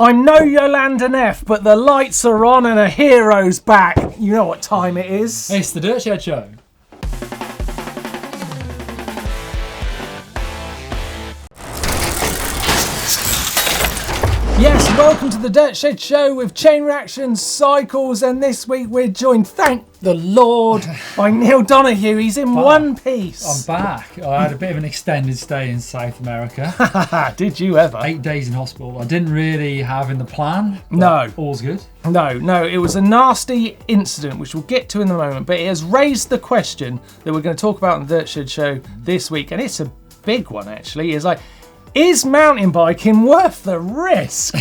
I'm no Yolanda Neff, but the lights are on and a hero's back. You know what time it is. It's the Dirt Shed Show. Yes, welcome to the Dirt Shed Show with Chain Reactions, Cycles, and this week we're joined, thank the Lord, by Neil Donahue. He's in one piece. I'm back. I had a bit of an extended stay in South America. Did you ever? 8 days in hospital. I didn't really have in the plan. No. All's good. No, it was a nasty incident, which we'll get to in a moment, but it has raised the question that we're going to talk about in the Dirt Shed Show this week, and it's a big one actually. It's like, is mountain biking worth the risk?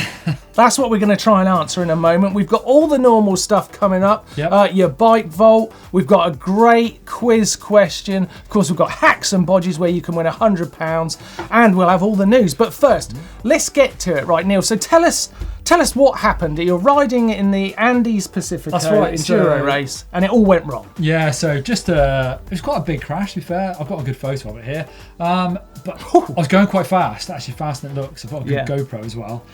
That's what we're going to try and answer in a moment. We've got all the normal stuff coming up. Yep. Your bike vault. We've got a great quiz question. Of course, we've got hacks and bodges where you can win £100, and we'll have all the news. But first, let's get to it, right, Neil? So tell us what happened. You're riding in the Andes Pacifico enduro race, and it all went wrong. Yeah, so it was quite a big crash, to be fair. I've got a good photo of it here. But I was going quite fast, actually faster than it looks. I've got a good GoPro as well.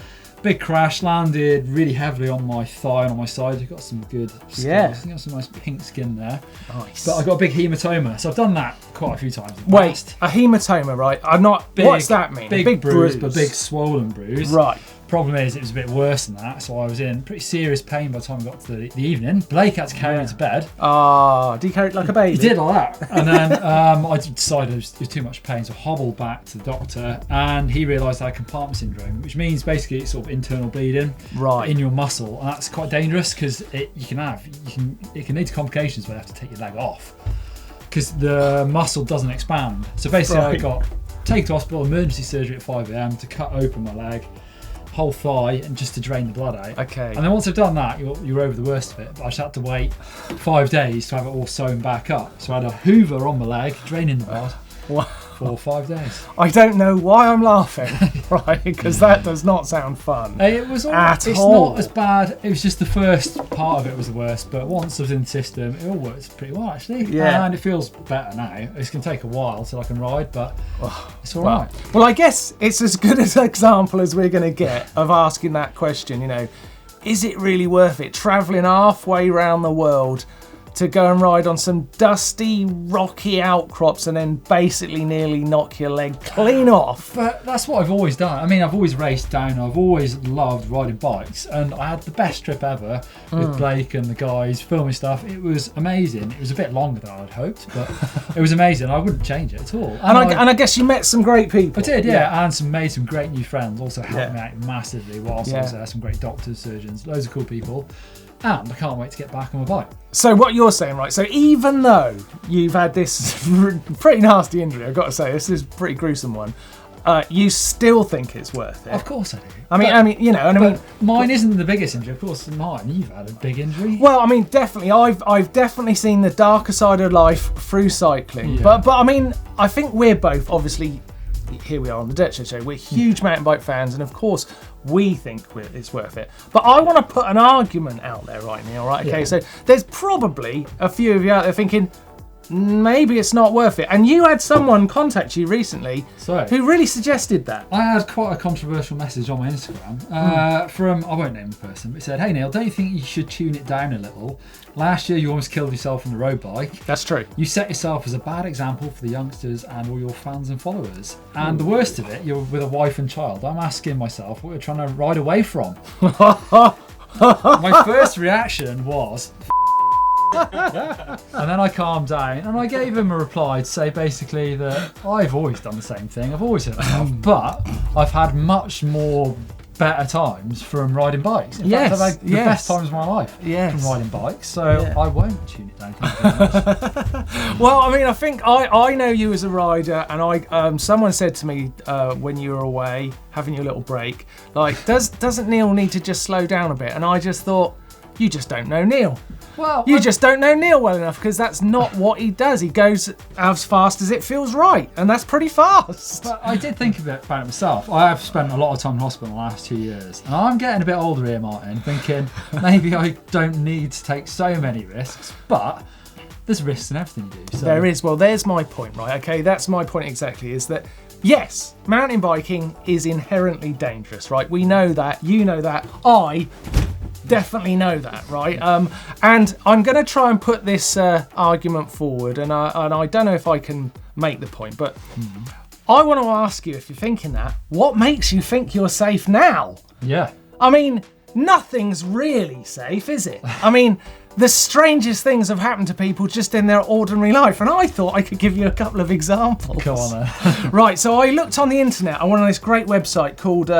Big crash, landed really heavily on my thigh and on my side. I've got some good scars. Yeah. I think I've got some nice pink skin there. Nice. But I've got a big hematoma, so I've done that quite a few times. Wait, a hematoma, right? I'm not. Big, what's that mean? Big bruise, but big swollen bruise. Right. Problem is, it was a bit worse than that, so I was in pretty serious pain by the time I got to the evening. Blake had to carry me to bed. Did he carry it like a baby? He did like that. And then I decided it was too much pain, so I hobbled back to the doctor, and he realised I had compartment syndrome, which means basically it's sort of internal bleeding in your muscle, and that's quite dangerous because it can lead to complications where you have to take your leg off because the muscle doesn't expand. So basically, I got taken to hospital, emergency surgery at 5 AM to cut open my leg, whole thigh, and just to drain the blood out. Okay. And then once I've done that, you're over the worst of it. But I just had to wait 5 days to have it all sewn back up. So I had a Hoover on my leg, draining the blood for 5 days. I don't know why I'm laughing, right? Because that does not sound fun. It was not as bad. It was just the first part of it was the worst. But once I was in the system, it all worked pretty well actually. Yeah. And it feels better now. It's going to take a while till I can ride, but it's all right. Well, I guess it's as good an example as we're going to get of asking that question. You know, is it really worth it travelling halfway around the world to go and ride on some dusty, rocky outcrops and then basically nearly knock your leg clean off? But that's what I've always done. I mean, I've always raced down. I've always loved riding bikes, and I had the best trip ever with Blake and the guys filming stuff. It was amazing. It was a bit longer than I'd hoped, but it was amazing. I wouldn't change it at all. And I guess you met some great people. I did, yeah, and made some great new friends. Also helped me out massively whilst I was there. Some great doctors, surgeons, loads of cool people. And I can't wait to get back on my bike. So what you're saying, right, so even though you've had this pretty nasty injury, I've got to say, this is a pretty gruesome one, you still think it's worth it? Of course I do. I mean, you know, and I mean, mine isn't the biggest injury. Of course, mine, you've had a big injury. Well, I mean, definitely, I've definitely seen the darker side of life through cycling. Yeah. But I mean, I think we're both, obviously, here we are on the Dirt Shed Show, we're huge mountain bike fans, and of course, we think it's worth it. But I want to put an argument out there right now, right? Okay, so there's probably a few of you out there thinking, maybe it's not worth it. And you had someone contact you recently who really suggested that. I had quite a controversial message on my Instagram from, I won't name the person, but it said, "Hey Neil, don't you think you should tune it down a little? Last year you almost killed yourself on the road bike. That's true. You set yourself as a bad example for the youngsters and all your fans and followers. And the worst of it, you're with a wife and child. I'm asking myself what you're trying to ride away from." My first reaction was, and then I calmed down and I gave him a reply to say basically that I've always done the same thing. I've always hurt myself, but I've had much more better times from riding bikes. In fact, I've had the best times of my life from riding bikes, so I won't tune it down. Thank you very much. Well, I mean, I think I know you as a rider, and someone said to me when you were away having your little break, like, doesn't Neil need to just slow down a bit? And I just thought, you just don't know Neil. Well, you just don't know Neil well enough, because that's not what he does. He goes as fast as it feels right, and that's pretty fast. But I did think about it myself. I have spent a lot of time in hospital in the last 2 years, and I'm getting a bit older here, Martin, thinking maybe I don't need to take so many risks, but there's risks in everything you do. So. There is. Well, there's my point, right? Okay, that's my point exactly, is that yes, mountain biking is inherently dangerous, right? We know that, you know that, I definitely know that, right? And I'm going to try and put this argument forward, and I don't know if I can make the point, but I want to ask you, if you're thinking that, what makes you think you're safe now? Yeah. I mean, nothing's really safe, is it? I mean, the strangest things have happened to people just in their ordinary life, and I thought I could give you a couple of examples. Go on then. Right, so I looked on the internet on one of this great website called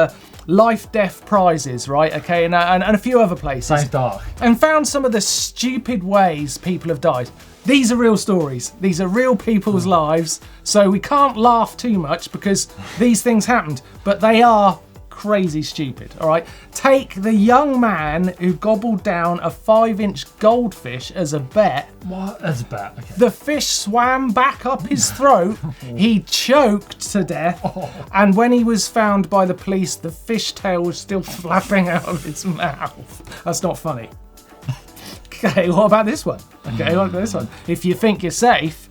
Life Death Prizes, right? Okay, and a few other places. Sounds dark. And found some of the stupid ways people have died. These are real stories. These are real people's lives. So we can't laugh too much because these things happened, but they are crazy stupid, all right? Take the young man who gobbled down a 5-inch goldfish as a bet. What? As a bet, okay. The fish swam back up his throat. He choked to death. And when he was found by the police, the fish tail was still flapping out of his mouth. That's not funny. Okay, what about this one? Okay, what about this one? If you think you're safe,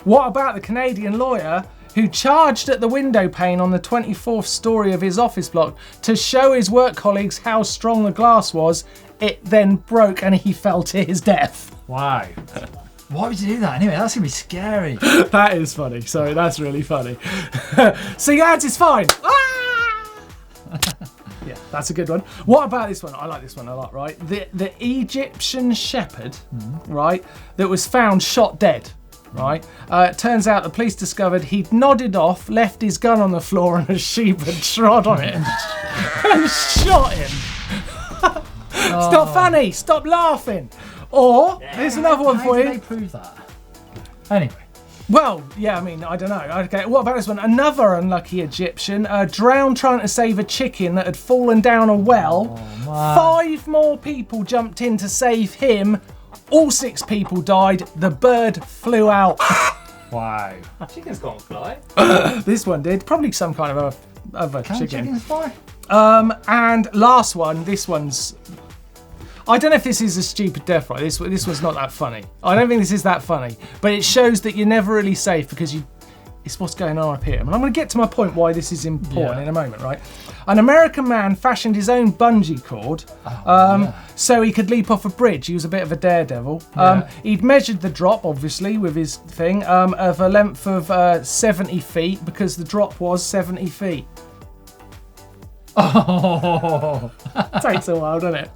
what about the Canadian lawyer who charged at the window pane on the 24th story of his office block to show his work colleagues how strong the glass was? It then broke and he fell to his death. Wow. Why would you do that anyway? That's going to be scary. That is funny. Sorry, that's really funny. So your ads is fine. Yeah, that's a good one. What about this one? I like this one a lot, right? The Egyptian shepherd, right, that was found shot dead, right? It turns out the police discovered he'd nodded off, left his gun on the floor, and a sheep had trod on it and shot him. It's not funny. Stop laughing. Or, there's another one for you. How did they prove that? Anyway. Well, yeah, I mean, I don't know. Okay, what about this one? Another unlucky Egyptian drowned trying to save a chicken that had fallen down a well. Oh, 5 more people jumped in to save him. All 6 people died. The bird flew out. Wow. Chickens can't fly. This one did. Probably some kind of other Can chicken. chickens fly? And last one. This one's... I don't know if this is a stupid death, right? This one's not that funny. I don't think this is that funny, but it shows that you're never really safe because it's what's going on up here. And I'm going to get to my point why this is important in a moment, right? An American man fashioned his own bungee cord so he could leap off a bridge. He was a bit of a daredevil. He'd measured the drop, obviously, with his thing, of a length of 70 feet because the drop was 70 feet. Oh. Takes a while, doesn't it?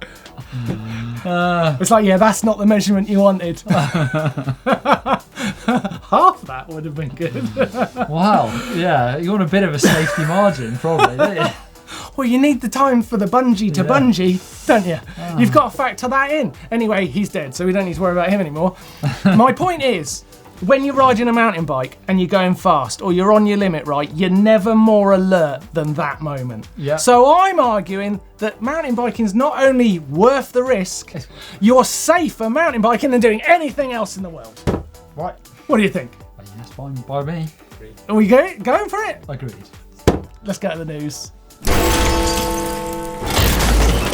It's like, yeah, that's not the measurement you wanted. Half that would have been good. Wow, yeah, you want a bit of a safety margin, probably, don't you? Well, you need the time for the bungee to bungee, don't you? You've got to factor that in. Anyway, he's dead, so we don't need to worry about him anymore. My point is, when you're riding a mountain bike and you're going fast or you're on your limit, right, you're never more alert than that moment. Yeah. So I'm arguing that mountain biking is not only worth the risk, you're safer mountain biking than doing anything else in the world. Right. What do you think? Yes, fine by me. Are we going for it? Agreed. Let's go to the news.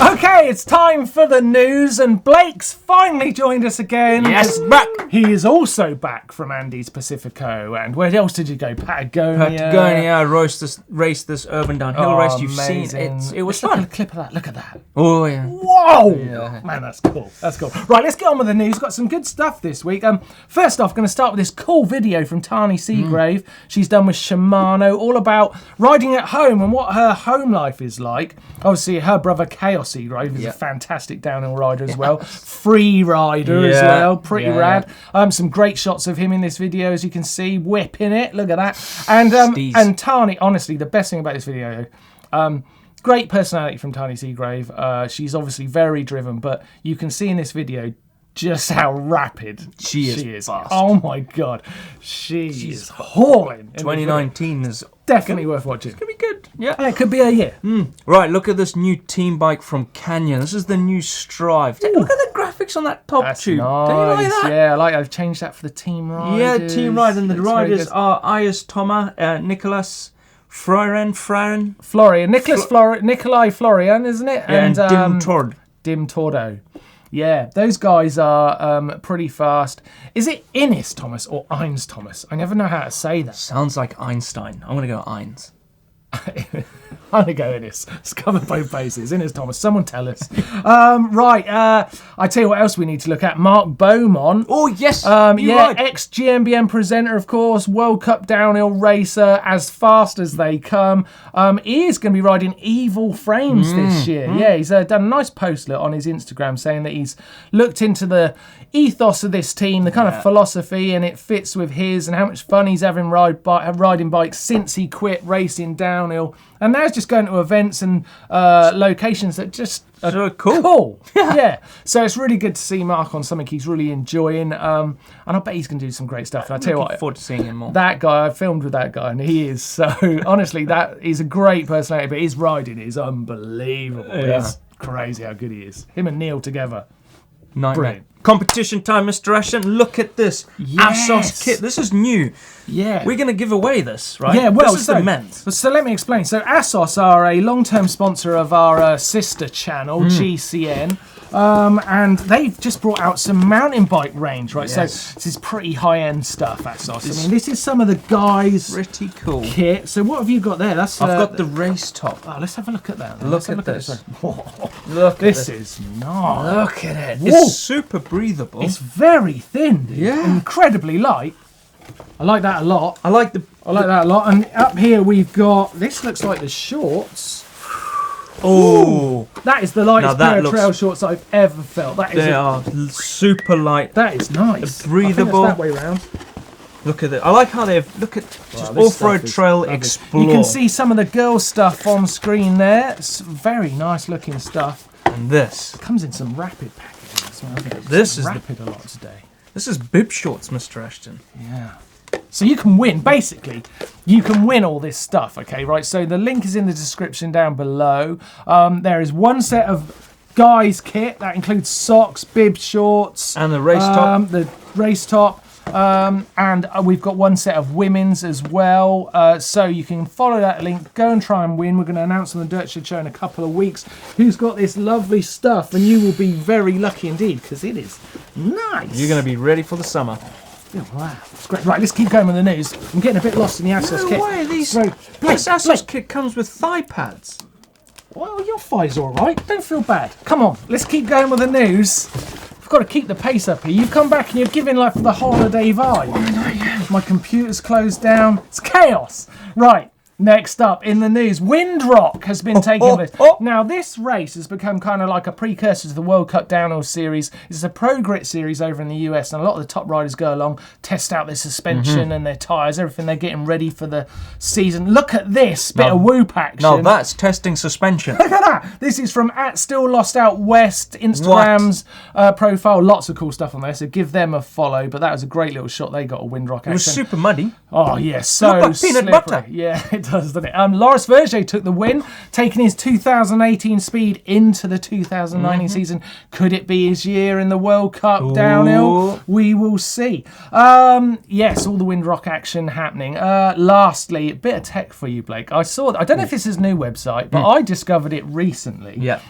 Okay, it's time for the news, and Blake's finally joined us again. Yes, back. He is also back from Andes Pacifico. And where else did you go? Patagonia. Patagonia raced this urban downhill race. You've seen it. It was Look at fun. a clip of that. Look at that. Oh yeah. Whoa! Yeah. Man, that's cool. That's cool. Right, let's get on with the news. Got some good stuff this week. First off, going to start with this cool video from Tani Seagrave. She's done with Shimano, all about riding at home and what her home life is like. Obviously, her brother Chaos Seagrave is a fantastic downhill rider as well. Free rider as well. Pretty rad. Some great shots of him in this video, as you can see, whipping it. Look at that. And Tani, honestly, the best thing about this video, great personality from Tani Seagrave. She's obviously very driven, but you can see in this video just how rapid she is. Fast. Oh my god, she's hauling. 2019 is definitely worth watching. gonna be good. Yeah. It could be a year. Right, look at this new team bike from Canyon. This is the new Strive. Look at the graphics on that top That's tube. nice. Don't you like that? Yeah, I like. I've changed that for the team riders. Yeah, team ride, and the Looks very riders good. are Ayas Toma, Nicholas Florian, Florian, Nikolai Florian, isn't it? and Dim Tord. Dim Tordo. Yeah, those guys are pretty fast. Is it Innes Thomas or Eins Thomas? I never know how to say that. Sounds like Einstein. I'm going to go Eins. I'm going to go Innes. It's covered both bases. Innes Thomas. Someone tell us. I tell you what else we need to look at. Mark Beaumont. Oh, yes. Right. Ex-GMBM presenter, of course. World Cup downhill racer. As fast as they come. He is going to be riding Evil Frames this year. Yeah, he's done a nice post on his Instagram saying that he's looked into the ethos of this team, the kind of philosophy, and it fits with his, and how much fun he's having riding bikes since he quit racing downhill. And now he's just going to events and locations that just are cool. Yeah. So it's really good to see Mark on something he's really enjoying. And I bet he's going to do some great stuff. And I tell you what, forward to seeing him more. That guy, I filmed with that guy, and he is so, honestly, that he's a great personality, but his riding is unbelievable. Yeah. It's crazy how good he is. Him and Neil together. Nightmare. Brilliant. Competition time, Mr. Ashton. Look at this Assos kit. This is new. Yeah. We're going to give away this, right? Yeah, well, this is the men's. So let me explain. So Assos are a long-term sponsor of our sister channel, GCN. And they've just brought out some mountain bike range, right? Yes. So this is pretty high-end stuff, Assos. I mean, this is some of the guys' pretty cool kit. So what have you got there? I've got the race top. Oh, let's have a look at that. Look at this. Look, this is nice. Look at it. Whoa. It's super breathable. It's very thin, dude. Yeah. Incredibly light. I like that a lot. I like that a lot. And up here we've got, this looks like the shorts. Oh, that is the lightest that pair of looks- trail shorts I've ever felt. they are super light. That is nice. Breathable. I think it's that way round. Look at it. I like how look at just this off-road stuff is trail lovely. explore. You can see some of the girl stuff on screen there. It's very nice looking stuff. And this. Comes in some rapid packaging as well. Hasn't it? This is rapid a lot today. This is bib shorts, Mr. Ashton. Yeah. So you can win, basically, you can win all this stuff, okay, right? So the link is in the description down below. There is one set of guys' kit that includes socks, bib shorts. And the race top. The race top. And we've got one set of women's as well. So you can follow that link, go and try and win. We're going to announce on the Dirt Shed Show in a couple of weeks who's got this lovely stuff. And you will be very lucky indeed, because it is nice. You're going to be ready for the summer. Oh, wow, that's great. Right, let's keep going with the news. I'm getting a bit lost in the Assos kit. No way, This Assos kit comes with thigh pads. Well, your thigh's all right. Don't feel bad. Come on, let's keep going with the news. We've got to keep the pace up here. You've come back and you're giving like the holiday vibe. My computer's closed down. It's chaos. Right. Next up in the news, Windrock has been taking this. Now, this race has become kind of like a precursor to the World Cup Downhill Series. It's a pro grit series over in the US, and a lot of the top riders go along, test out their suspension and their tyres, everything. They're getting ready for the season. Look at this bit of whoop action. No, that's testing suspension. Look at that. This is from @StillLostOutWest, Instagram's profile. Lots of cool stuff on there, so give them a follow. But that was a great little shot they got of Windrock action. It was super muddy. Oh, yeah, so Looked like peanut slippery. butter. Yeah, it does, doesn't it? Loris Verger took the win, taking his 2018 speed into the 2019 season. Could it be his year in the World Cup downhill? We will see. Yes, all the Windrock action happening. Lastly, a bit of tech for you, Blake. I don't know if it's his new website, but I discovered it recently. Yeah.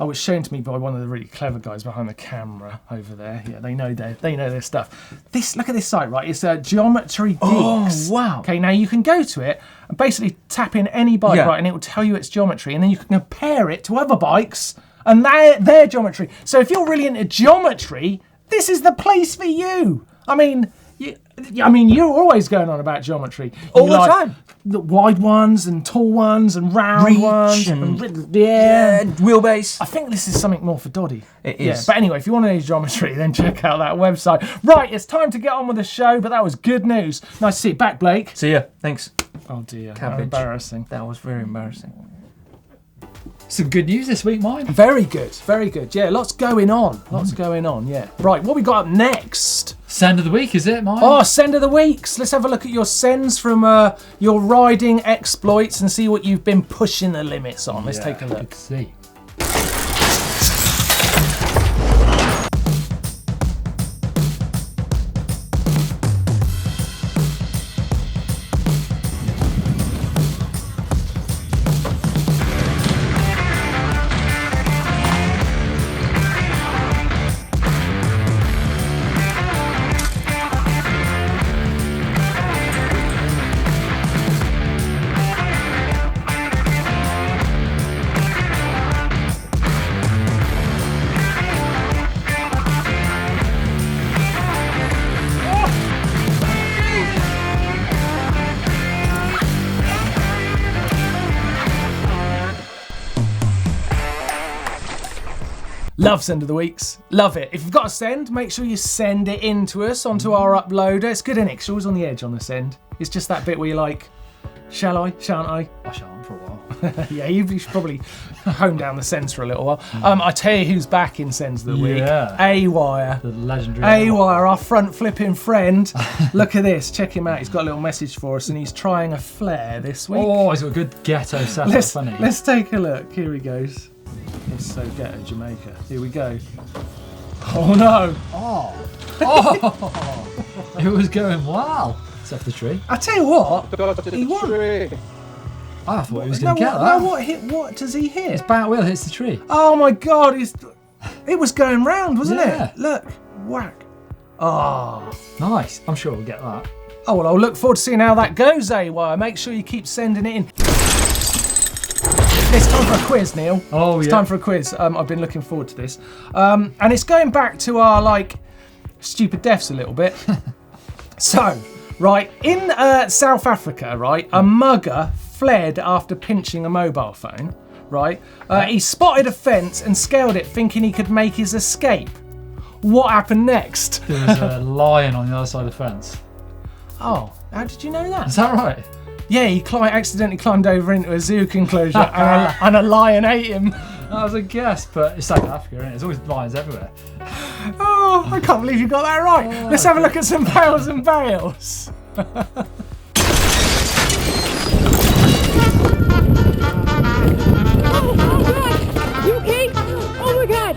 Oh, it was shown to me by one of the really clever guys behind the camera over there. Yeah, they know their stuff. Look at this site, right? It's Geometry Geeks. Oh, wow. Okay, now you can go to it and basically tap in any bike, right, and it will tell you its geometry, and then you can compare it to other bikes and their geometry. So if you're really into geometry, this is the place for you. I mean, you're always going on about geometry. All the time. The wide ones and tall ones and round ones. And wheelbase. I think this is something more for Doddy. It is. Yeah, but anyway, if you want to know geometry, then check out that website. Right, it's time to get on with the show, but that was good news. Nice to see you back, Blake. See ya. Thanks. Oh dear, how Cabbage. embarrassing. That was very embarrassing. Some good news this week, mine. Very good, very good. Yeah, lots going on. Lots going on, yeah. Right, what we got up next? Send of the week, is it, mine? Oh, send of the weeks. Let's have a look at your sends from your riding exploits and see what you've been pushing the limits on. Let's take a look. Let's see. Love send of the weeks. Love it. If you've got a send, make sure you send it in to us onto our uploader. It's good, isn't it? 'Cause you're always on the edge on the send. It's just that bit where you're like, shall I? Shan't I? I shan't for a while. Yeah, you should probably hone down the sends for a little while. I tell you who's back in sends of the week. A-Wire. The legendary A-Wire, our front flipping friend. Look at this. Check him out. He's got a little message for us and he's trying a flare this week. Oh, he's got a good ghetto setup, Let's take a look. Here he goes. It's so ghetto Jamaica. Here we go. Oh no! Oh! It was going well. Except for the tree. I tell you what, he won. I thought he was going to get that. What does he hit? His back wheel hits the tree. Oh my god! It was going round, wasn't Yeah. it? Look, whack. Oh. Nice. I'm sure we'll get that. Oh well, I'll look forward to seeing how that goes, A-Wire. Make sure you keep sending it in. It's time for a quiz, Neil. Oh, It's time for a quiz. I've been looking forward to this. And it's going back to our, like, stupid deaths a little bit. So, right, in South Africa, right, a mugger fled after pinching a mobile phone, right? He spotted a fence and scaled it thinking he could make his escape. What happened next? There was a lion on the other side of the fence. Oh, how did you know that? Is that right? Yeah, he accidentally climbed over into a zoo enclosure and a lion ate him. That was a guess, but it's South Africa, isn't it? There's always lions everywhere. Oh, I can't believe you got that right. Let's have a look at some bales and bales. You okay? Oh my god!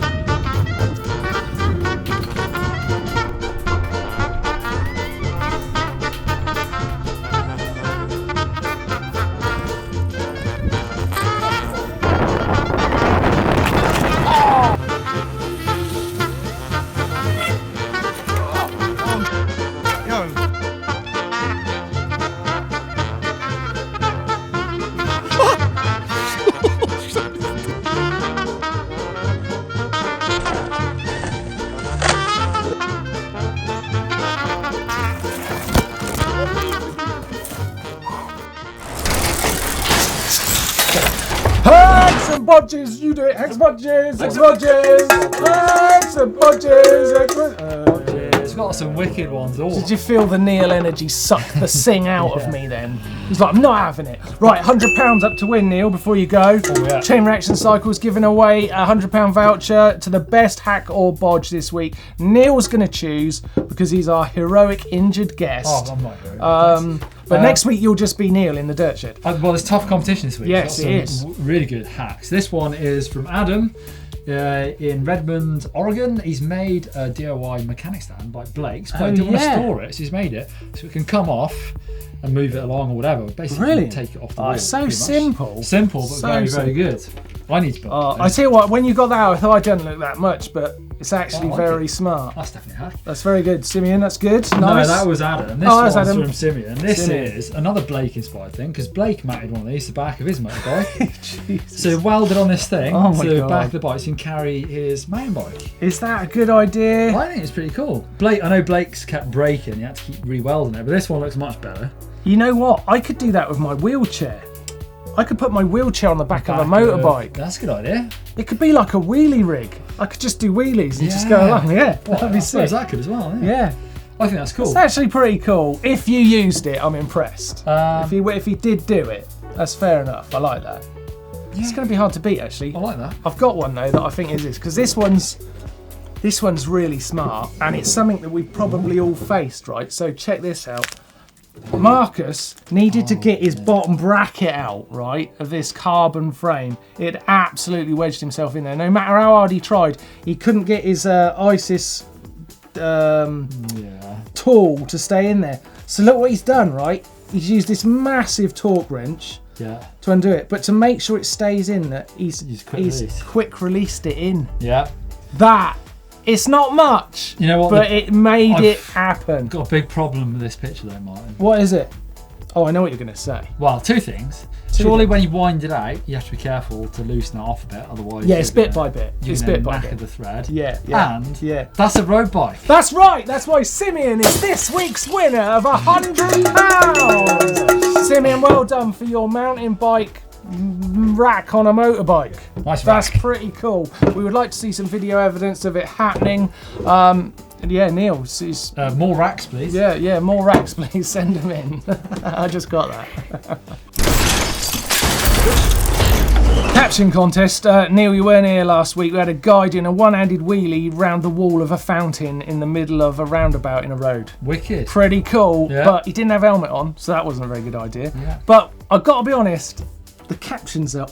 Hex and bodges, you do it. Hex bodges, hex bodges, hex and bodges, hex bodges. It's got some wicked ones. Oh. Did you feel the Neil energy suck the sing out of me then? He's like, I'm not having it. Right, £100 up to win, Neil, before you go. Oh, yeah. Chain Reaction Cycle's giving away a £100 voucher to the best hack or bodge this week. Neil's going to choose because he's our heroic injured guest. Oh, I'm not heroic. But next week you'll just be Neil in the dirt shed. Well, there's tough competition this week. Yes, it is. Really good hacks. This one is from Adam in Redmond, Oregon. He's made a DIY mechanic stand by Blake's, but I didn't want to store it, so he's made it so it can come off and move it along or whatever. Basically, Really? take it off the Oh, wheel. it's so pretty much. simple. Simple, but So very, simple. very good. I need to put I tell you what, when you got that out, I thought I didn't look that much, but it's actually I like very it. smart. That's definitely a hack. That's very good, Simeon. That's good. No, Nice. that was Adam. This Oh, that's one's Adam. from Simeon. This Simeon. is another Blake-inspired thing, because Blake mounted one of these to the back of his motorbike. Jesus. So welded on this thing Oh my to the God. back of the bike so he can carry his mountain bike. Is that a good idea? I think it's pretty cool. I know Blake's kept breaking, he had to keep re-welding it, but this one looks much better. You know what? I could do that with my wheelchair. I could put my wheelchair on the back of a motorbike. That's a good idea. It could be like a wheelie rig. I could just do wheelies and just go along. Yeah, that'd be I suppose sick. that could as well. Yeah. Yeah, I think that's cool. it's actually pretty cool. If you used it, I'm impressed. If he did do it, that's fair enough. I like that. It's going to be hard to beat, actually. I like that. I've got one though that I think is this, because this one's really smart, and it's something that we've probably all faced, right? So check this out. Marcus needed to get his bottom bracket out, right, of this carbon frame. It absolutely wedged himself in there. No matter how hard he tried, he couldn't get his ISIS tool to stay in there. So look what he's done, right? He's used this massive torque wrench Yeah. to undo it, but to make sure it stays in, that he's release. quick released it in. Yeah. That, it's not much, You know what? but it made I've it happen. got a big problem with this picture though, Martin. What is it? Oh, I know what you're going to say. Well, two things. Surely when you wind it out, you have to be careful to loosen it off a bit, otherwise... Yeah, it's bit by bit. You It's can bit by knacker bit. the thread. Yeah. And yeah. that's a road bike. That's right. That's why Simeon is this week's winner of £100. Simeon, well done for your mountain bike rack on a motorbike. Nice That's rack. pretty cool. We would like to see some video evidence of it happening. And yeah, Neil, more racks, please. yeah, more racks, please. Send them in. I just got that. Caption contest. Neil, you weren't here last week. We had a guy doing a one-handed wheelie round the wall of a fountain in the middle of a roundabout in a road. Wicked. Pretty cool, Yeah. but he didn't have a helmet on, so that wasn't a very good idea. Yeah. But I've got to be honest, the captions are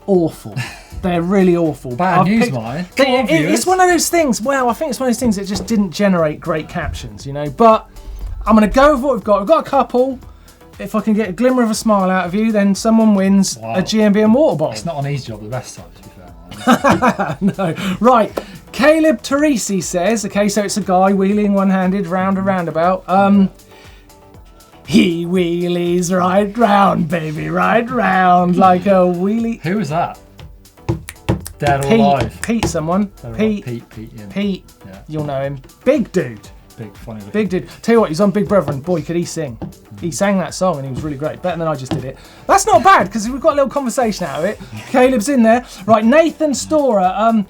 awful. They're really awful. Bad news, picked- mine. Come on, It's viewers. one of those things. Well, I think it's one of those things that just didn't generate great captions, you know. But I'm going to go with what we've got. We've got a couple. If I can get a glimmer of a smile out of you, then someone wins a GMBM water bottle. It's not an easy job the best time, to be fair. No. Right. Caleb Teresi says, okay, so it's a guy wheeling one-handed round a roundabout. He wheelies right round, baby, right round, like a wheelie. Who was that? Dead or alive? Pete, someone. Pete. Yeah. Pete. Yeah. You'll know him. Big dude. Big, funny. Big dude. Tell you what, he's on Big Brother, and boy, could he sing. He sang that song and he was really great. Better than I just did it. That's not bad, because we've got a little conversation out of it. Caleb's in there. Right, Nathan Storer.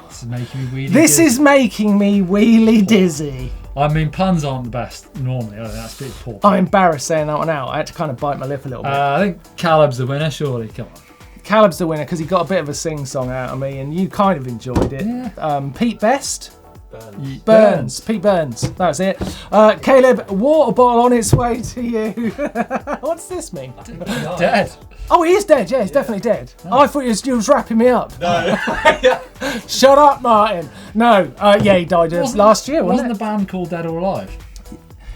This is making me wheelie. This is making me wheelie dizzy. I mean, puns aren't the best normally. I think that's a bit poor. I'm embarrassed saying that one out. I had to kind of bite my lip a little bit. I think Caleb's the winner, surely. Come on. Caleb's the winner because he got a bit of a sing-song out of me and you kind of enjoyed it. Yeah. Pete Best? Burns. Pete Burns. That was it. Caleb, water bottle on its way to you. What's this mean? Dead. Oh, he is dead. Yeah, he's definitely dead. Oh. I thought you was wrapping me up. No. Shut up, Martin. No. Yeah, he died last year, wasn't the band called Dead or Alive?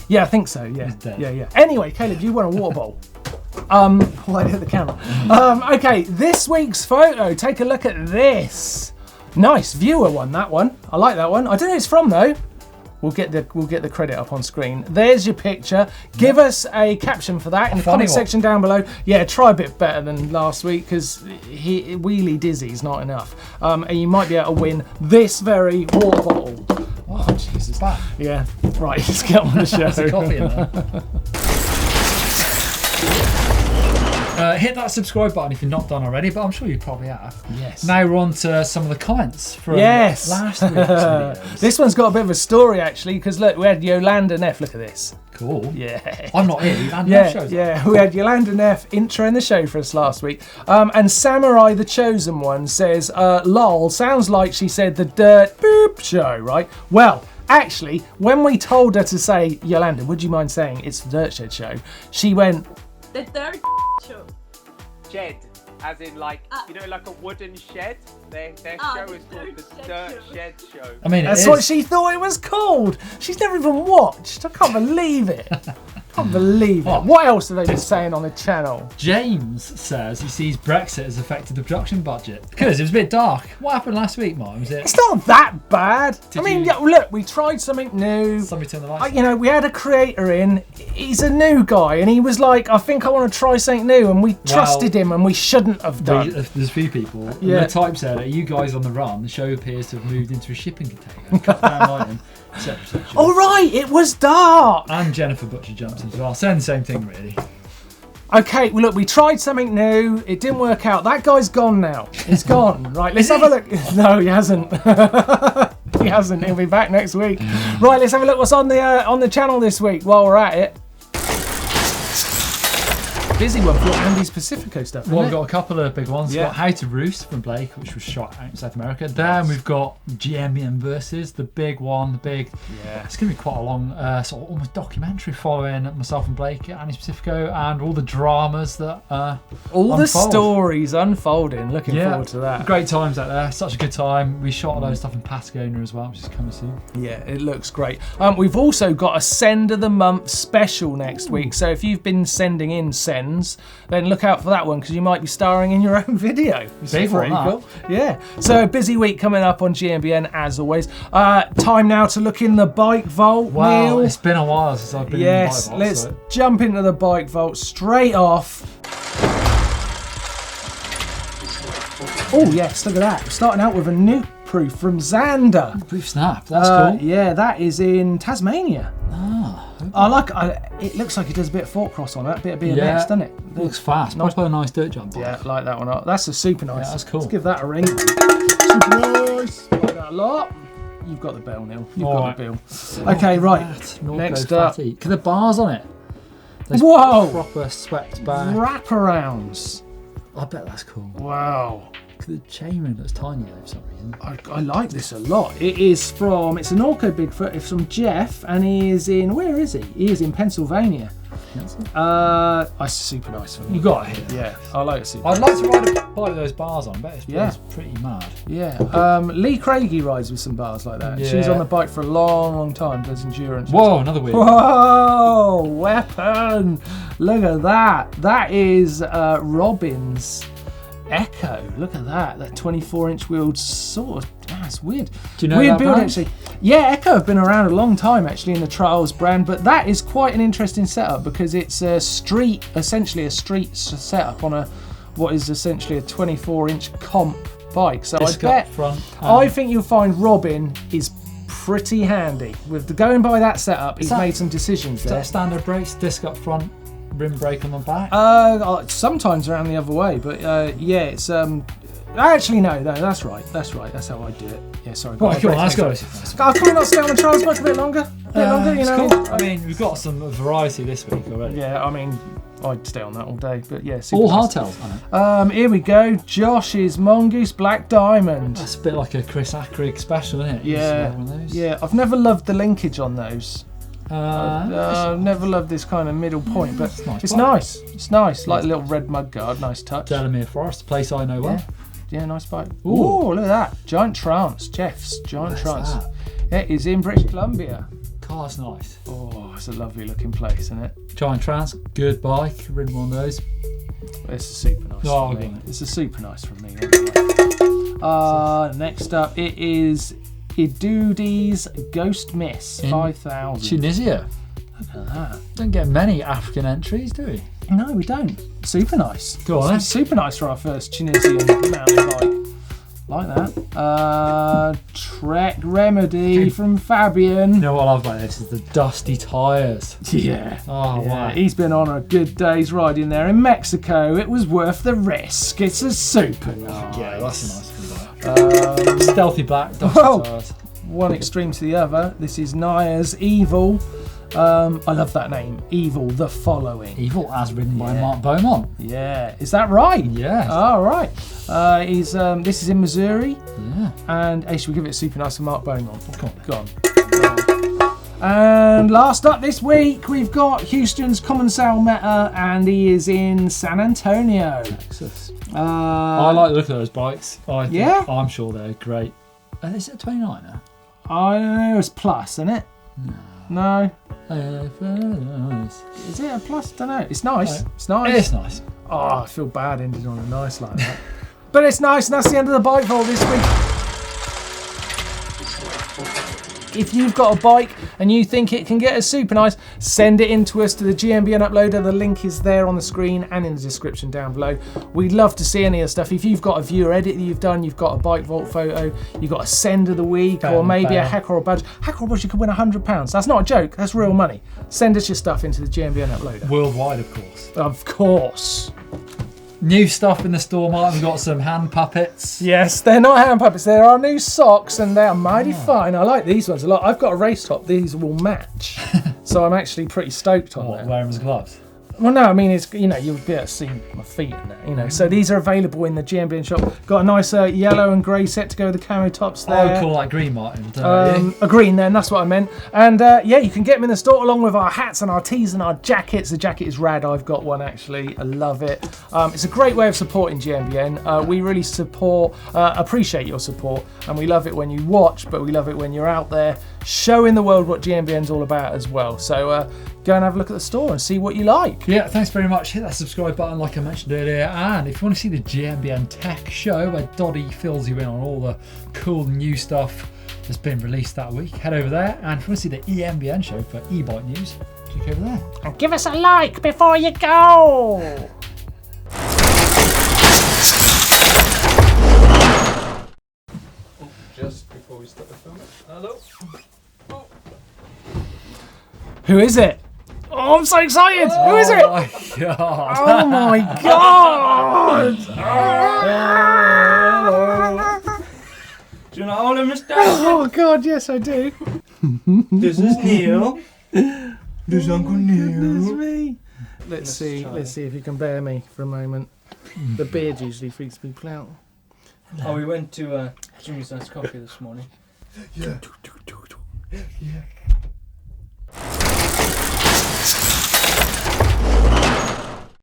Yeah, I think so. Yeah. He's dead. Yeah. Anyway, Caleb, you won a water bowl. Why hit the camera? Okay, this week's photo. Take a look at this. Nice viewer won that one. I like that one. I don't know who it's from though. We'll get the credit up on screen. There's your picture. Give us a caption for that in the comment section down below. Yeah, try a bit better than last week because wheelie dizzy is not enough. And you might be able to win this very water bottle. Oh, Jesus. Back. Yeah. Right. Let's get on the show. There's a coffee in there. Hit that subscribe button if you're not done already, but I'm sure you probably have. Yes. Now we're on to some of the comments from Yes. last week's videos. This one's got a bit of a story actually, because look, we had Yolanda Neff. Look at this. Cool. Yeah. I'm not here. And shows Yeah. We had Yolanda Neff introing the show for us last week. And Samurai the Chosen One says, lol, sounds like she said the Dirt Boop Show, right? Well, actually, when we told her to say, Yolanda, would you mind saying it's the Dirt Shed Show? She went, The third show. Shed, as in like, you know, like a wooden shed. Their show the is called the Dirt Dirt Shed Shed Show. I mean, that's what she thought it was called. She's never even watched. I can't believe it. Can't believe it. What else are they just saying on the channel? James says he sees Brexit has affected the production budget because it was a bit dark. What happened last week, Mark? Was it? It's not that bad. Did I mean, you- yeah, look, we tried something new. Somebody turn the lights. You know, we had a creator in. He's a new guy, and he was like, "I think I want to try something new," and we trusted him, and we shouldn't have done. There's a few people. Yeah. The type said, "Are you guys on the run? The show appears to have moved into a shipping container." Cut down lighting, etc. All right, it was dark. And Jennifer Butcher jumps in as well, saying the same thing really. Okay, well, look, we tried something new. It didn't work out. That guy's gone now. He's gone. Right, let's have a look. No, he hasn't. He hasn't. He'll be back next week. Right, let's have a look what's on the channel this week while we're at it. Busy one for Andy's Pacifico stuff. Well, we've Isn't it? got a couple of big ones. Yeah. We've got How to Roost from Blake, which was shot out in South America. Then we've got GMBM versus the big one, Yeah. It's going to be quite a long, sort of almost documentary following myself and Blake at Annie's Pacifico and all the dramas that all the unfold. stories unfolding. Looking forward to that. Great times out there. Such a good time. We shot a load of stuff in Patagonia as well, which is coming soon. Yeah, it looks great. We've also got a Send of the Month special next week. So if you've been sending in sends, then look out for that one because you might be starring in your own video. Which Big is pretty one, that. cool. Yeah. So a busy week coming up on GMBN as always. Time now to look in the bike vault. Wow, Neil. it's been a while since I've been Yes, in the bike vault, let's so- jump into the bike vault straight off. Oh yes, look at that. We're starting out with a nuke proof from Xander. Proof snap, that's cool. Yeah, that is in Tasmania. Ah, It looks like it does a bit of fork cross on that, bit of BMX, doesn't it? It looks fast. Nice. Proper nice dirt jump. Yeah, like that one. That's a super nice. Yeah, that's cool. Let's give that a ring. Super nice. Like that a lot. You've got the bell, Neil. You've got the bill. Okay, right. Next up. Look at the bars on it. Those Whoa! Proper swept back. Wraparounds. I bet that's cool. Wow. Look at the chainring that's tiny though for some reason. I like this a lot. It's an Orco Bigfoot. It's from Jeff, and he is in, where is he? He is in Pennsylvania. It's super nice for me. You got it here. Yeah, I like it. I'd like to ride a bike with those bars on. I bet it's pretty mad. Yeah. Lee Craigie rides with some bars like that. Yeah. She's on the bike for a long, long time, does endurance. Whoa, another weird. Whoa, weapon. Look at that. That is Robin's Echo. Look at that. That 24-inch wheeled sword. That's weird. Do you know weird that build, brand? actually. Yeah, Echo have been around a long time actually in the Trials brand, but that is quite an interesting setup because it's essentially a street setup on what is essentially a 24-inch comp bike. So Disc I bet up front. I think you'll find Robin is pretty handy with going by that setup. He's made some decisions Is there. that standard brakes, disc up front, rim brake on the back? Sometimes around the other way, but yeah, it's actually no, that's right. That's how I do it. Yeah, sorry. Well, come on, let's go. Can we not stay on the Trials bike a bit longer? You it's know. cool. I mean, we've got some variety this week already. Yeah, I mean, I'd stay on that all day, but yeah. All hardtails, I know. Here we go. Josh's Mongoose Black Diamond. That's a bit like a Chris Ackrig special, isn't it? Yeah, One of those. yeah. I've never loved the linkage on those. I've never loved this kind of middle point, but it's nice. It's nice, like a little red mud guard. Nice touch. Delamere Forest, a place I know well. Yeah, nice bike. Ooh, look at that. Giant Trance. Jeff's Giant Trance. It is in British Columbia. Car's nice. Oh, it's a lovely looking place, isn't it? Giant Trance, good bike. Ridden one of those. It's a super nice Oh, from me. good. It's a super nice from me. Next up, it is Idudi's Ghost Miss 5000. Tunisia. Look at that. Don't get many African entries, do we? No, we don't. Super nice. Go on, then. Super nice for our first Tunisian mountain bike. Like that. Trek Remedy from Fabian. You know what I love about this is the dusty tyres. Yeah. Oh, wow. He's been on a good day's riding there in Mexico. It was worth the risk. It's a super nice. Yeah, that's a nice one. Stealthy black, dusty tyres. One extreme to the other. This is Naya's Evil. I love that name. Evil, the following. Evil, as ridden by Mark Beaumont. Yeah. Is that right? Yeah. All right. This is in Missouri. Yeah. And should we give it a super nice for Mark Beaumont? Go on. And last up this week, we've got Houston's Common Sale Meta, and he is in San Antonio. Texas. I like the look of those bikes. I'm sure they're great. Is it a 29 now? I don't know. It's plus, isn't it? No. Nice. Is it a plus? Don't know. It's nice. No. It's nice. It's nice. Oh, I feel bad ending on a nice like that. But it's nice, and that's the end of the bike vault this week. If you've got a bike and you think it can get us super nice, send it in to us to the GMBN uploader. The link is there on the screen and in the description down below. We'd love to see any of the stuff. If you've got a viewer edit that you've done, you've got a bike vault photo, you've got a send of the week, or maybe a hack or a badge. Hack or a badge, you could win £100. That's not a joke, that's real money. Send us your stuff into the GMBN uploader. Worldwide, of course. Of course. New stuff in the store, Martin. Got some hand puppets. Yes, they're not hand puppets. They're our new socks, and they are mighty fine. I like these ones a lot. I've got a race top. These will match. So I'm actually pretty stoked on that. Wear them as gloves? Well, no, I mean, it's, you'll be able to see my feet in that, So these are available in the GMBN shop. Got a nice yellow and grey set to go with the camo tops there. I would call that green, Martin. A green then, that's what I meant. And you can get them in the store along with our hats and our tees and our jackets. The jacket is rad. I've got one actually. I love it. It's a great way of supporting GMBN. We really appreciate your support, and we love it when you watch, but we love it when you're out there showing the world what GMBN's all about as well. So go and have a look at the store and see what you like. Yeah, thanks very much. Hit that subscribe button like I mentioned earlier. And if you want to see the GMBN Tech Show, where Doddy fills you in on all the cool new stuff that's been released that week, head over there. And if you want to see the EMBN Show for e-bike news, click over there. And give us a like before you go. Just before we start the film. Hello. Who is it? Oh, I'm so excited! Who is it? Oh my god! Oh my god! Do you want to hold him, Mr. Oh god, yes I do. This is Neil. This is Uncle Goodness Neil. me. Let's see if you can bear me for a moment. The beard usually freaks people out. Oh, we went to Jimmy's Nice Coffee this morning. Yeah.